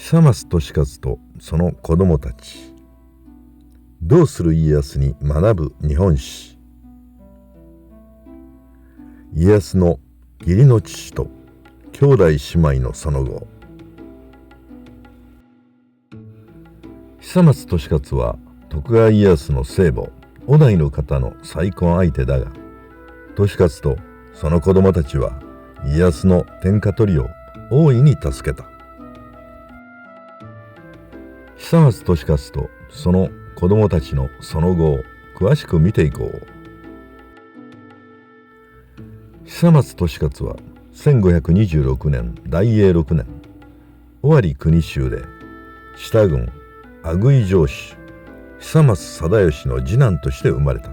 久松利勝とその子供たち。どうする家康に学ぶ日本史。家康の義理の父と兄弟姉妹のその後。久松利勝は徳川家康の生母於大の方の再婚相手だが、利勝とその子供たちは家康の天下取りを大いに助けた。久松利勝とその子供たちのその後を詳しく見ていこう。久松利勝は1526年大永6年、尾張国衆で下郡阿久井城主久松貞義の次男として生まれた。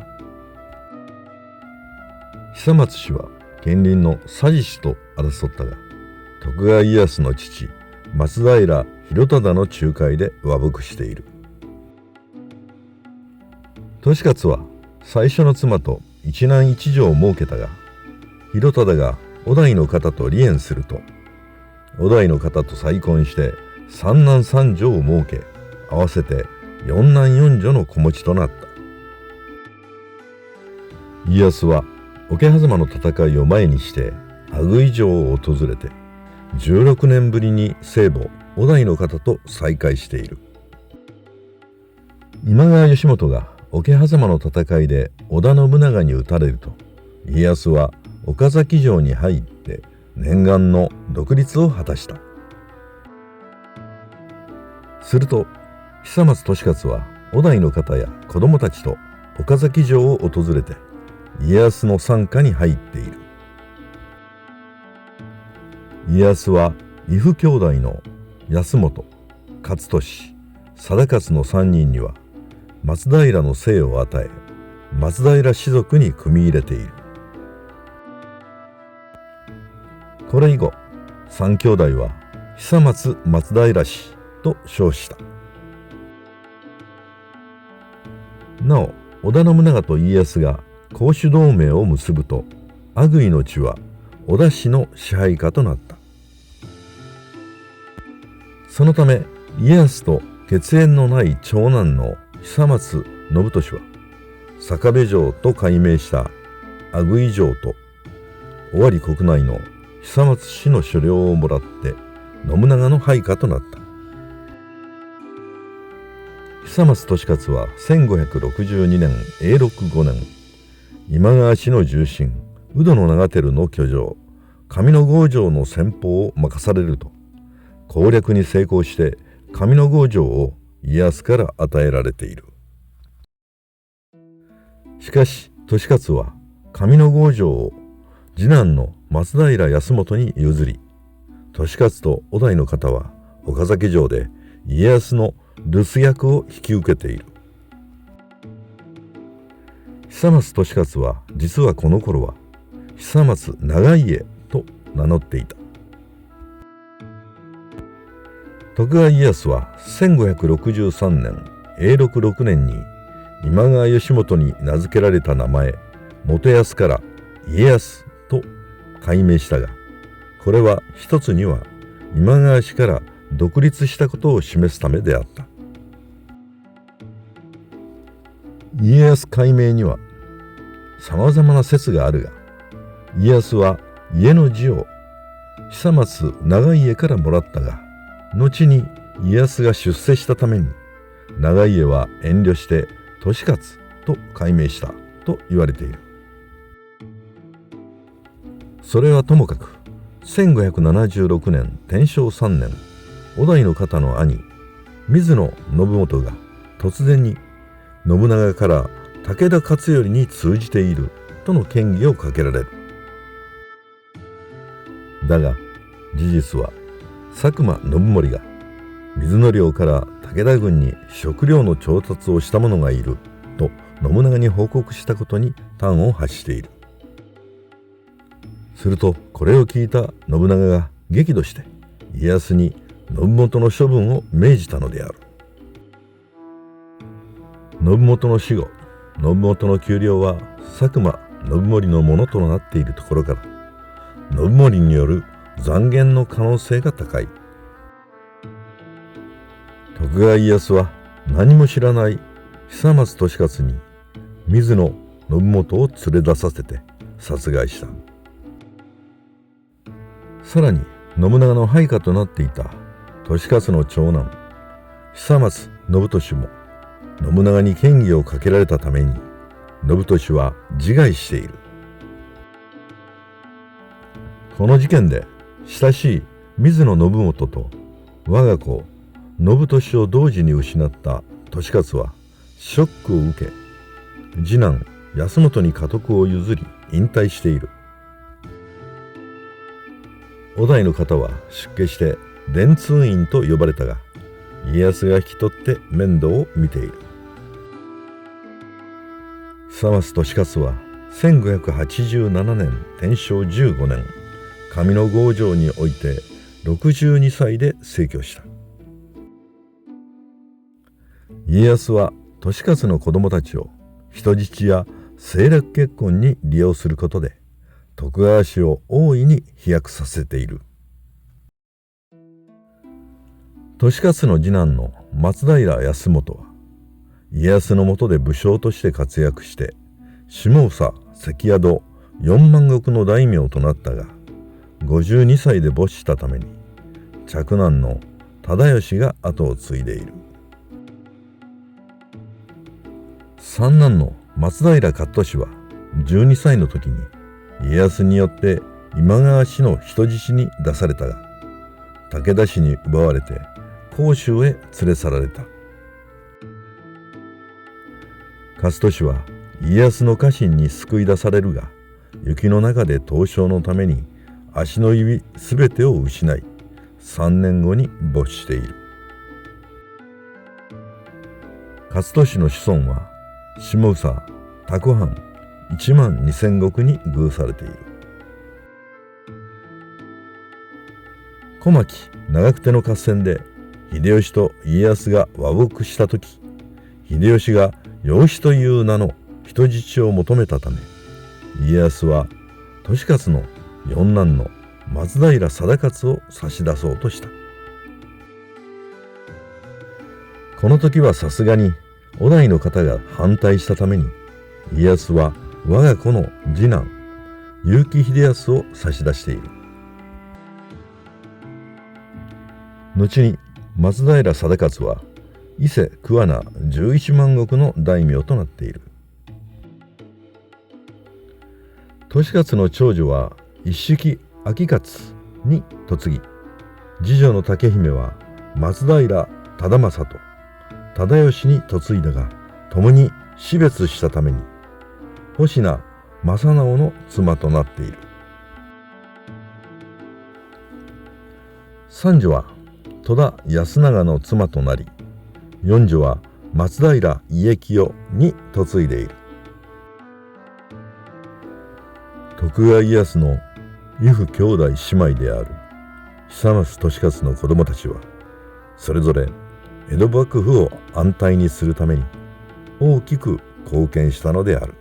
久松氏は近隣の佐治氏と争ったが、徳川家康の父松平広忠の仲介で和睦している。利勝は最初の妻と一男一女を設けたが、広忠が於大の方と離縁すると、於大の方と再婚して三男三女を設け、合わせて四男四女の子持ちとなった。家康は桶狭間の戦いを前にして阿久井城を訪れて、16年ぶりに生母於大の方と再会している。今川義元が桶狭間の戦いで織田信長に討たれると、家康は岡崎城に入って念願の独立を果たした。すると久松利勝は於大の方や子供たちと岡崎城を訪れて家康の傘下に入っている。家康は伊父兄弟の安本、勝利、貞勝の3人には松平の姓を与え、松平氏族に組み入れている。これ以後、3兄弟は久松松平氏と称した。なお、織田信長と家康が公主同盟を結ぶと、阿久井の地は織田氏の支配下となった。そのため家康と血縁のない長男の久松信利は坂部城と改名した阿久井城と尾張国内の久松氏の所領をもらって信長の配下となった。久松利勝は1562年永禄5年、今川氏の重臣鵜殿長照の居城上野郷城の先鋒を任されると、攻略に成功して上野郷城を家康から与えられている。しかし利勝は上野郷城を次男の松平康元に譲り、利勝と於大の方は岡崎城で家康の留守役を引き受けている。久松利勝は実はこの頃は久松長家と名乗っていた。徳川家康は1563年永禄6年に今川義元に名付けられた名前元康から家康と改名したが、これは一つには今川氏から独立したことを示すためであった。家康改名にはさまざまな説があるが、家康は家の字を久松長家からもらったが、後に家康が出世したために長家は遠慮して利勝と改名したと言われている。それはともかく1576年天正3年、於大の方の兄水野信元が突然に信長から武田勝頼に通じているとの嫌疑をかけられる。だが事実は佐久間信盛が水野領から武田軍に食料の調達をした者がいると信長に報告したことに端を発している。するとこれを聞いた信長が激怒して家康に信元の処分を命じたのである。信元の死後、信元の給料は佐久間信盛のものとなっているところから、信盛による讒言の可能性が高い。徳川家康は何も知らない久松利勝に水野信元を連れ出させて殺害した。さらに信長の配下となっていた利勝の長男久松信俊も信長に嫌疑をかけられたために信俊は自害している。この事件で親しい水野信元と我が子信俊を同時に失った利勝はショックを受け、次男保本に家督を譲り引退している。小田井の方は出家して伝通院と呼ばれたが、家康が引き取って面倒を見ている。久松利勝は1587年天正15年上野郷城において62歳で逝去した。家康は利勝の子供たちを人質や政略結婚に利用することで徳川氏を大いに飛躍させている。利勝の次男の松平康元は家康の下で武将として活躍して下総関宿4万石の大名となったが、52歳で没したために嫡男の忠義が後を継いでいる。三男の松平勝利は12歳の時に家康によって今川氏の人質に出されたが、武田氏に奪われて甲州へ連れ去られた。勝利は家康の家臣に救い出されるが、雪の中で凍傷のために足の指すべてを失い、3年後に没している。勝利の子孫は下総宅藩1万2000石に遇されている。小牧長久手の合戦で秀吉と家康が和睦した時、秀吉が養子という名の人質を求めたため、家康は利勝の四男の松平定勝を差し出そうとした。この時はさすがに小田井の方が反対したために、家康は我が子の次男結城秀康を差し出している。後に松平定勝は伊勢桑名11万石の大名となっている。利勝の長女は一色昭勝に嫁ぎ、次女の竹姫は松平忠政と忠義に嫁いだが、共に死別したために保科正直の妻となっている。三女は戸田康長の妻となり、四女は松平家清に嫁いでいる。徳川家康の義父兄弟姉妹である久松利勝の子供たちは、それぞれ江戸幕府を安泰にするために大きく貢献したのである。